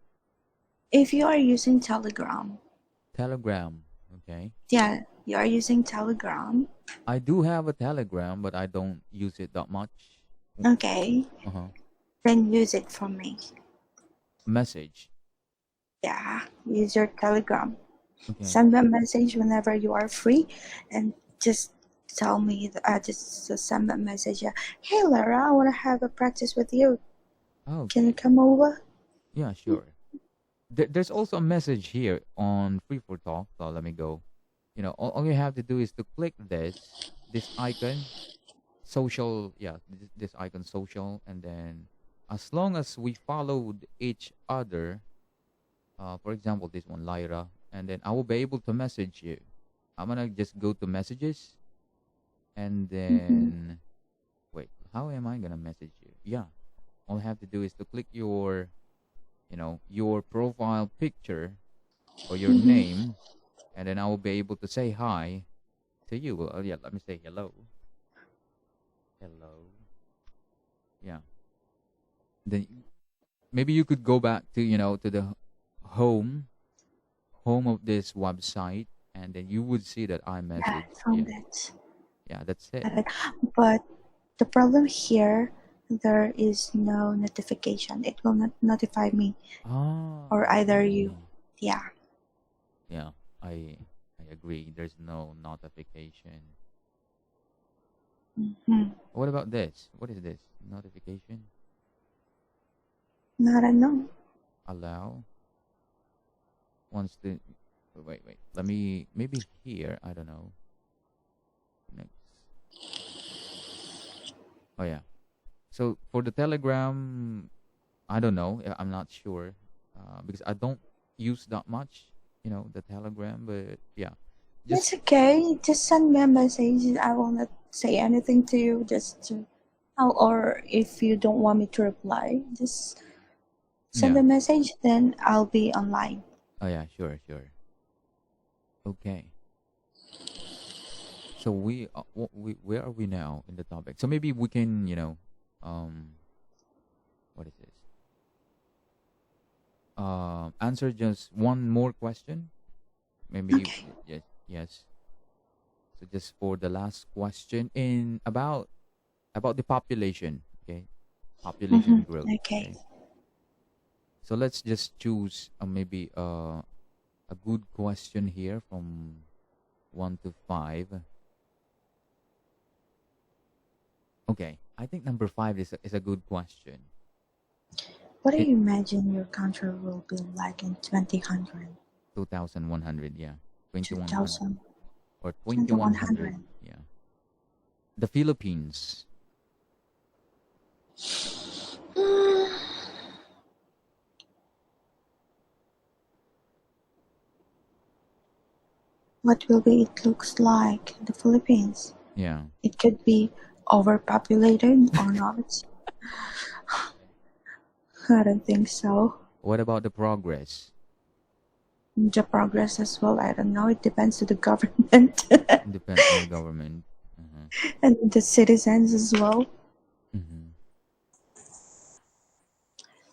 If you are using Telegram, Telegram. Okay. yeah, you are using Telegram. I do have a Telegram, but I don't use it that much. Okay, Uh-huh. then use it for me. Message. Yeah, use your Telegram. Okay. Send me a message whenever you are free, and just tell me. Just send me a message. Hey, Lyra, I want to have a practice with you. Can you Okay. come over? Yeah, sure. There's also a message here on Free4Talk. So let me go. All you have to do is to click this icon, social. Yeah, this icon, social, and then as long as we followed each other, for example, this one, Lyra, and then I will be able to message you. I'm gonna just go to messages, and Mm-hmm. then wait. How am I gonna message you? Yeah, all I have to do is to click your profile picture or your Mm-hmm. name, and then I will be able to say hi to you. Well, yeah, let me say hello. Hello. Yeah. Then maybe you could go back to the home home of this website, and then you would see that I Yeah, message. I Yeah. found it. Yeah, that's it. Got it. But the problem here, there is no notification. It will not notify me Ah, or I either you. see. Yeah. Yeah, I agree. There's no notification. Mhm. What about this? What is this? Notification? I don't know. Allow? Wants to. Wait. Let me. Maybe here. I don't know. Next. Oh, yeah. So for the Telegram, I don't know. I'm not sure because I don't use that much, the Telegram. But yeah, It's just okay. Just send me a message. I will not say anything to you. Or if you don't want me to reply, just send yeah. a message. Then I'll be online. Oh yeah, sure. Okay. So where are we now in the topic? So maybe we can, um, what is this? Answer just one more question. Maybe Okay. yes, yes. So just for the last question in about the population. Okay, population growth. Okay. Okay, so let's just choose maybe a good question here from 1 to 5. Okay, I think number 5 is a good question. What do It you imagine your country will be like in 2000, 2100, yeah, 2100 2000, or 2100, 2100? yeah. The Philippines. What will be it looks like the Philippines? Yeah. It could be overpopulated or not. I don't think so. What about the progress? The progress as well, I don't know. It depends on the government Depends on the government. Uh-huh. and the citizens as well. Hmm.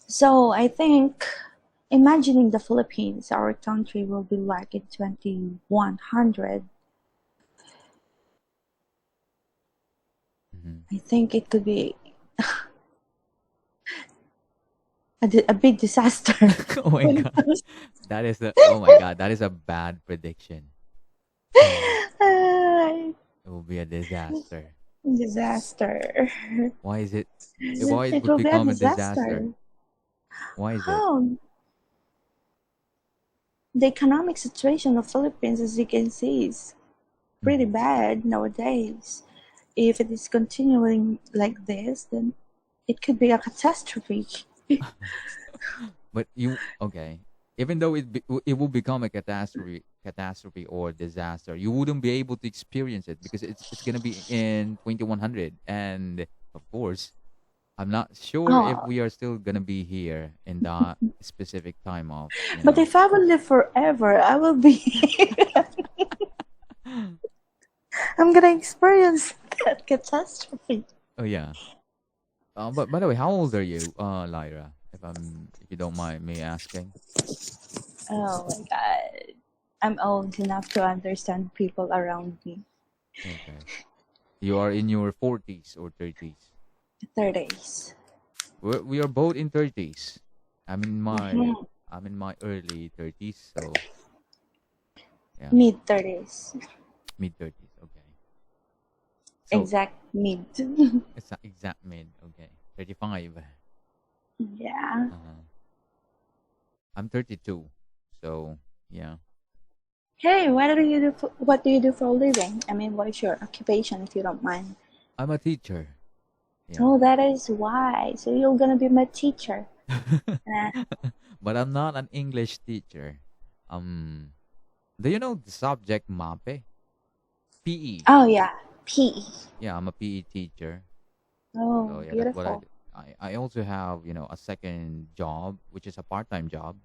So I think imagining the Philippines, our country will be like in 2100. Hmm. I think it could be a big disaster Oh my when it god, comes oh my god, that is a bad prediction. uh, It will be a disaster. disaster. Why is it? Why it It would will be a become a disaster? disaster. Why is it? How the economic situation of Philippines, as you can see, is pretty Hmm. bad nowadays. If it is continuing like this, then it could be a catastrophe. But you okay? Even though it will become a catastrophe or disaster, you wouldn't be able to experience it because it's gonna be in 2100, and of course, I'm not sure if Oh, we are still gonna be here in that specific time of but if I will live forever, I will be. I'm gonna experience that catastrophe. Oh yeah. But by the way, how old are you, Lyra? If you don't mind me asking. Oh my god. I'm old enough to understand people around me. Okay. You are in your 40s or 30s. 30s. We are both in 30s. I'm in my Mhm. I'm in my early 30s, so yeah, Mid 30s. mid 30s. Okay. So Exact mid. it's not exact mid. Okay, 35. Yeah. Uh-huh. I'm 32. So yeah, Hey, what do you do for a living? I mean, what is your occupation, if you don't mind? I'm a teacher. Yeah. Oh, that is why. So you're gonna be my teacher. Uh, But I'm not an English teacher. Um, do you know the subject MAPE? PE. oh yeah, PE. Yeah, I'm a PE teacher. So Oh, yeah, that's what I beautiful. do. I also have, a second job, which is a part-time job,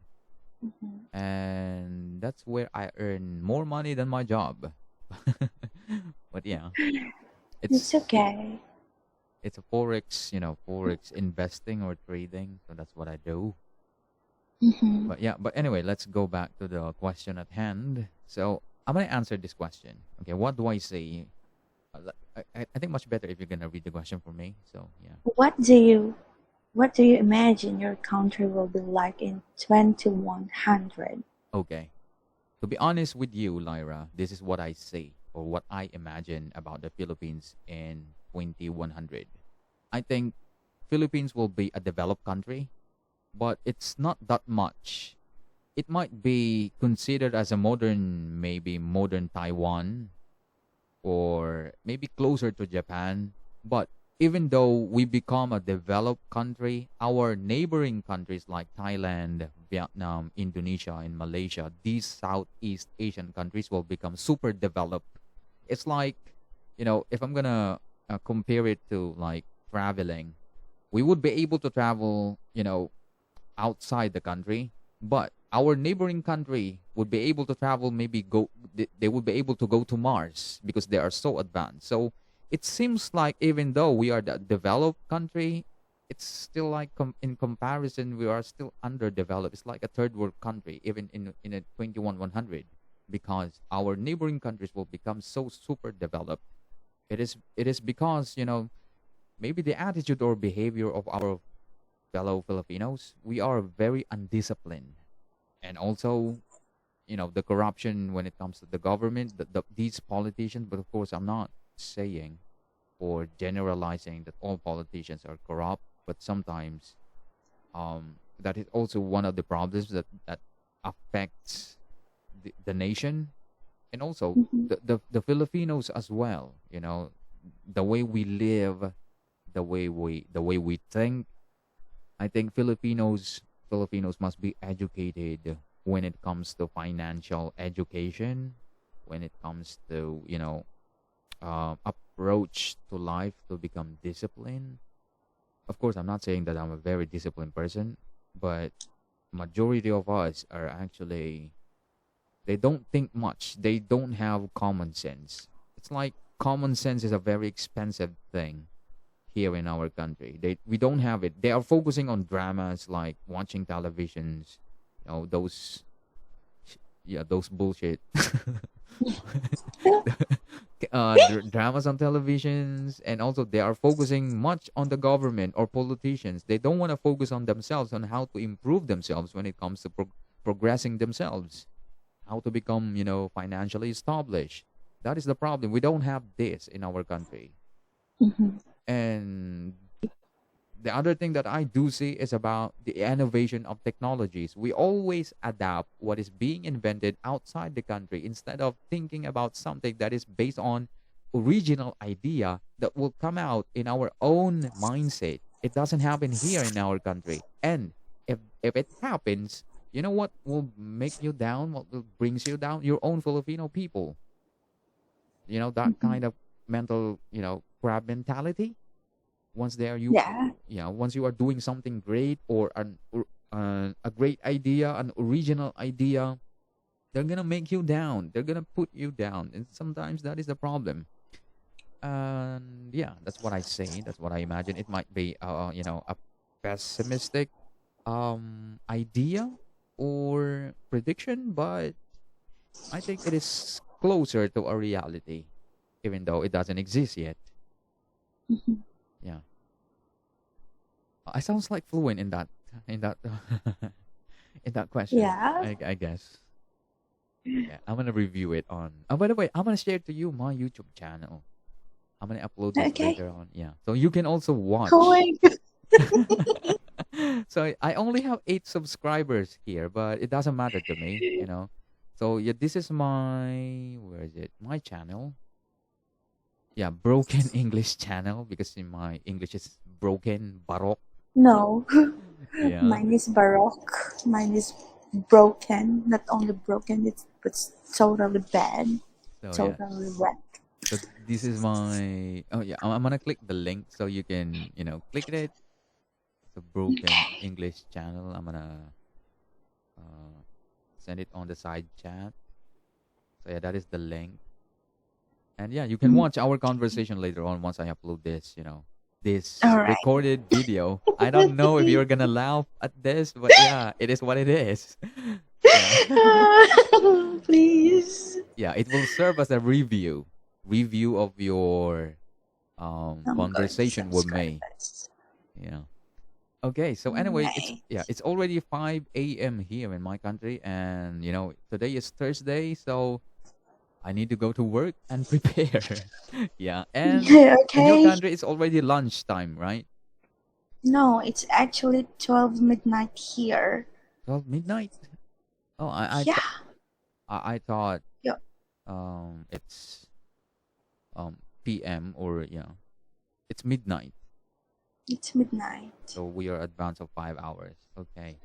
Mhm. and that's where I earn more money than my job. But yeah, It's it's okay. it's a forex investing or trading. So that's what I do. Hmm. But yeah, but anyway, let's go back to the question at hand. So I'm gonna answer this question. Okay, what do I say? I think much better if you're gonna read the question for me. So yeah. What do you what do you imagine your country will be like in 2100? Okay. To be honest with you, Lyra, this is what I say or what I imagine about the Philippines in 2100. I think Philippines will be a developed country, but it's not that much. It might be considered as a modern, maybe modern Taiwan, or maybe closer to Japan. But even though we become a developed country, our neighboring countries like Thailand, Vietnam, Indonesia, and Malaysia, these Southeast Asian countries will become super developed. It's like, if I'm gonna compare it to like traveling, we would be able to travel, outside the country, but our neighboring country would be able to travel, maybe they would be able to go to Mars because they are so advanced. So it seems like even though we are the developed country, it's still like in comparison we are still underdeveloped. It's like a third world country even in a 2100, because our neighboring countries will become so super developed. It is because maybe the attitude or behavior of our fellow Filipinos, we are very undisciplined. And also, the corruption when it comes to the government, these politicians. But of course, I'm not saying or generalizing that all politicians are corrupt, but sometimes that is also one of the problems that affects the nation, and also Mhm. the Filipinos as well. The way we live, the way we think. I think Filipinos must be educated when it comes to financial education, when it comes to approach to life, to become disciplined. Of course, I'm not saying that I'm a very disciplined person, but majority of us are actually, they don't think much. They don't have common sense. It's like common sense is a very expensive thing here in our country. We don't have it. They are focusing on dramas, like watching televisions, those, yeah, those bullshit dramas on televisions. And also they are focusing much on the government or politicians. They don't want to focus on themselves, on how to improve themselves when it comes to progressing themselves, how to become financially established. That is the problem. We don't have this in our country. Mhm. And the other thing that I do see is about the innovation of technologies. We always adapt what is being invented outside the country instead of thinking about something that is based on original idea that will come out in our own mindset. It doesn't happen here in our country. And if it happens, you know what will make you down? What will brings you down? Your own Filipino people. That Mhm. kind of mental, crab mentality. Once there you Yeah. once you are doing something great, or a great idea, an original idea, they're gonna make you down, they're gonna put you down, and sometimes that is the problem. And yeah, that's what I say, that's what I imagine. It might be a pessimistic idea or prediction, but I think it is closer to a reality, even though it doesn't exist yet. Mhm. Yeah. I sounds like fluent in that in that question. Yeah. I guess. Yeah, I'm gonna review it on. Oh, by the way, I'm gonna share to you my YouTube channel. I'm gonna upload this Okay. later on. Yeah, so you can also Oh watch. my God. So I only have 8 subscribers here, but it doesn't matter to me. So yeah, this is my, where is it? My channel. Yeah, broken English channel, because in my English is broken, baroque. No, Yeah. mine is baroque. Mine is broken. Not only broken, it's totally bad. So yeah. Totally wet. So this is my, oh yeah, I'm gonna click the link so you can click it. It's a broken English channel. I'm gonna uh, send it on the side chat. So yeah, that is the link. And yeah, you can Mm. watch our conversation later on once I upload this. This All right. recorded video. I don't know if you're gonna laugh at this, but yeah, it is what it is. Yeah. Please. Yeah, it will serve as a review of your I'm going to conversation with subscribe me. this. Yeah. Okay, so anyway, Right. it's already 5 a.m. here in my country, and today is Thursday, so I need to go to work and prepare. Yeah. And in your Okay. country, it's already lunchtime, right? No, it's actually 12 midnight here. 12 midnight. Oh, Yeah. I thought Yeah. it's PM, or it's midnight. It's midnight. So we are advanced of 5 hours. Okay.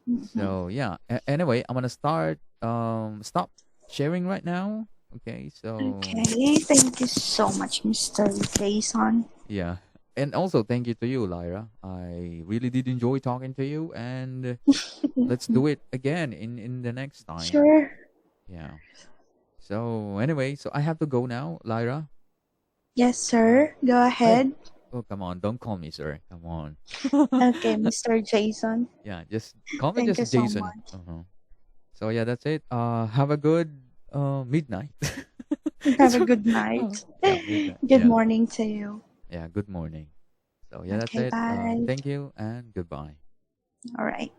Hmm. So yeah. Anyway, I'm gonna stop sharing right now. Okay. So Okay. Thank you so much, Mr. Jason. yeah. And also thank you to you, Lyra. I really did enjoy talking to you, and let's do it again in the next time. Sure. Yeah. So anyway, so I have to go now, Lyra. Yes, sir. Go Hey. ahead. Oh, come on. Don't call me sir. Come on. Okay, Mr. Jason. Yeah, just call me Thank you just so Jason. much. So yeah, that's it. Have a good midnight. Have It's a good night. yeah, midnight. Good Yeah. morning to you. Yeah, good morning. So yeah, that's Okay, it. bye. Thank you and goodbye. All right.